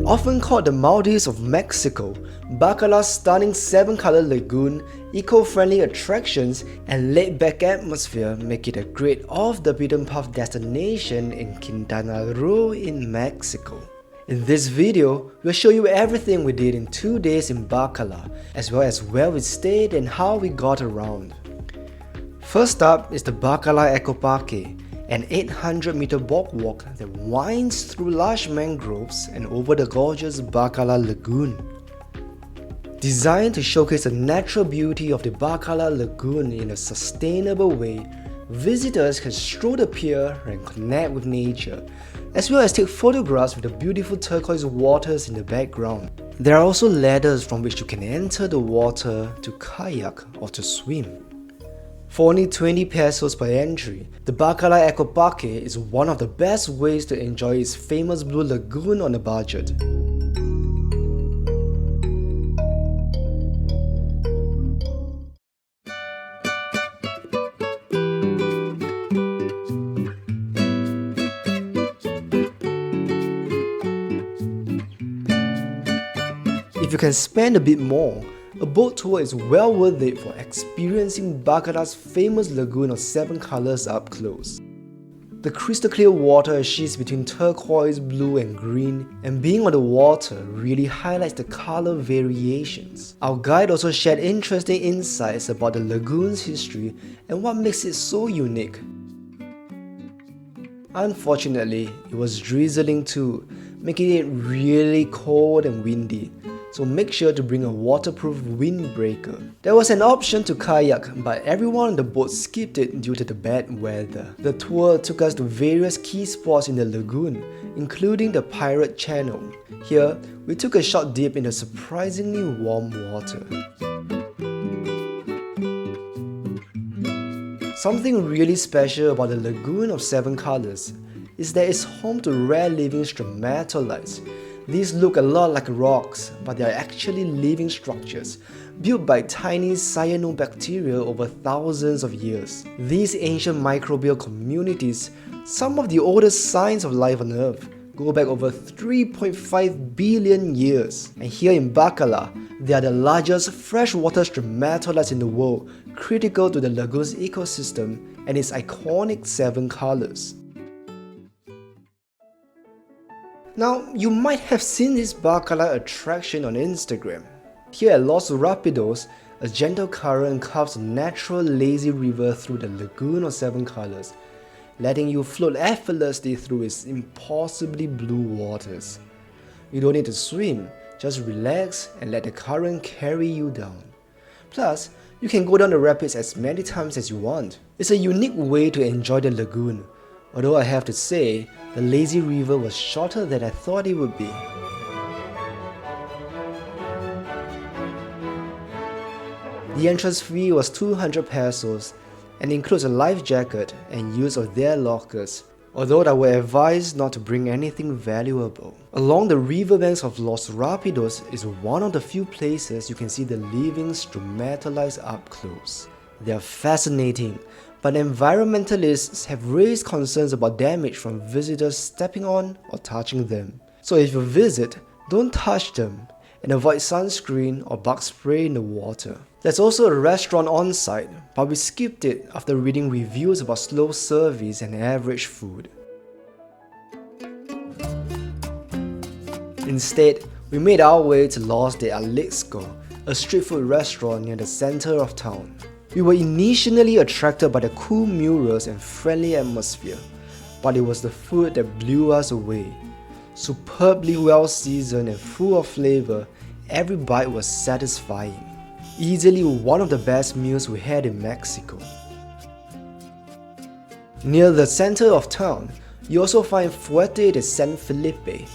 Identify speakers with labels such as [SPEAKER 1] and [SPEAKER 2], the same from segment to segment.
[SPEAKER 1] Often called the Maldives of Mexico, Bacalar's stunning seven-color lagoon, eco-friendly attractions, and laid-back atmosphere make it a great off-the-beaten-path destination in Quintana Roo in Mexico. In this video, we'll show you everything we did in 2 days in Bacalar, as well as where we stayed and how we got around. First up is the Bacalar Ecoparque, an 800-meter boardwalk that winds through lush mangroves and over the gorgeous Bacalar Lagoon. Designed to showcase the natural beauty of the Bacalar Lagoon in a sustainable way, visitors can stroll the pier and connect with nature, as well as take photographs with the beautiful turquoise waters in the background. There are also ladders from which you can enter the water to kayak or to swim. For only 20 pesos per entry, the Bacalar Ecoparque is one of the best ways to enjoy its famous blue lagoon on a budget. If you can spend a bit more, a boat tour is well worth it for experiencing Bacalar's famous Lagoon of Seven Colors up close. The crystal clear water shifts between turquoise, blue and green, and being on the water really highlights the color variations. Our guide also shared interesting insights about the lagoon's history and what makes it so unique. Unfortunately, it was drizzling too, making it really cold and windy. So make sure to bring a waterproof windbreaker. There was an option to kayak, but everyone on the boat skipped it due to the bad weather. The tour took us to various key spots in the lagoon, including the Pirate Channel. Here, we took a short dip in the surprisingly warm water. Something really special about the Lagoon of Seven Colors is that it's home to rare living stromatolites. These look a lot like rocks, but they are actually living structures, built by tiny cyanobacteria over thousands of years. These ancient microbial communities, some of the oldest signs of life on Earth, go back over 3.5 billion years. And here in Bacalar, they are the largest freshwater stromatolites in the world, critical to the lagoon's ecosystem and its iconic seven colors. Now, you might have seen this Bacalar attraction on Instagram. Here at Los Rapidos, a gentle current carves a natural lazy river through the Lagoon of Seven Colors, letting you float effortlessly through its impossibly blue waters. You don't need to swim, just relax and let the current carry you down. Plus, you can go down the rapids as many times as you want. It's a unique way to enjoy the lagoon, although I have to say, the lazy river was shorter than I thought it would be. The entrance fee was 200 pesos and includes a life jacket and use of their lockers, although I would advise not to bring anything valuable. Along the riverbanks of Los Rapidos is one of the few places you can see the living stromatolites up close. They are fascinating, but environmentalists have raised concerns about damage from visitors stepping on or touching them. So if you visit, don't touch them and avoid sunscreen or bug spray in the water. There's also a restaurant on site, but we skipped it after reading reviews about slow service and average food. Instead, we made our way to Los de Atlixco, a street food restaurant near the center of town. We were initially attracted by the cool murals and friendly atmosphere, but it was the food that blew us away. Superbly well seasoned and full of flavor, every bite was satisfying. Easily one of the best meals we had in Mexico. Near the center of town, you also find Fuerte de San Felipe.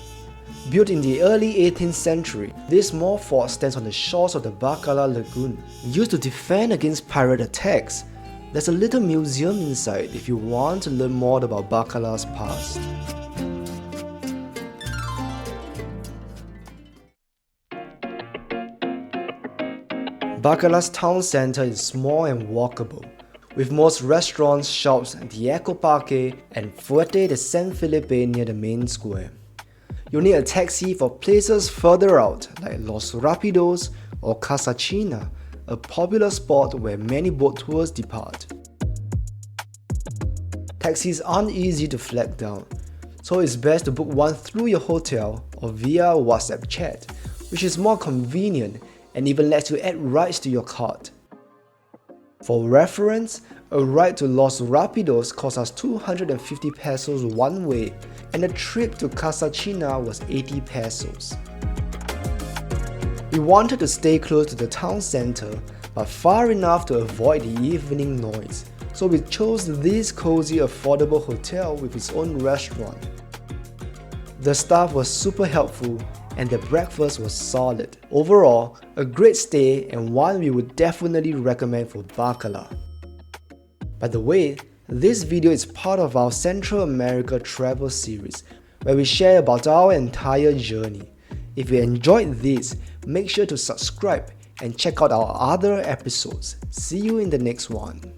[SPEAKER 1] Built in the early 18th century, this small fort stands on the shores of the Bacalar Lagoon. Used to defend against pirate attacks, there's a little museum inside if you want to learn more about Bacalar's past. Bacalar's town center is small and walkable, with most restaurants, shops, the Ecoparque, and Fuerte de San Felipe near the main square. You'll need a taxi for places further out like Los Rapidos or Casa China, a popular spot where many boat tours depart. Taxis aren't easy to flag down, so it's best to book one through your hotel or via WhatsApp chat, which is more convenient and even lets you add rides to your cart. For reference, a ride to Los Rapidos cost us 250 pesos one way, and a trip to Casa China was 80 pesos. We wanted to stay close to the town center, but far enough to avoid the evening noise, so we chose this cozy, affordable hotel with its own restaurant. The staff was super helpful and the breakfast was solid. Overall, a great stay and one we would definitely recommend for Bacalar. By the way, this video is part of our Central America travel series, where we share about our entire journey. If you enjoyed this, make sure to subscribe and check out our other episodes. See you in the next one.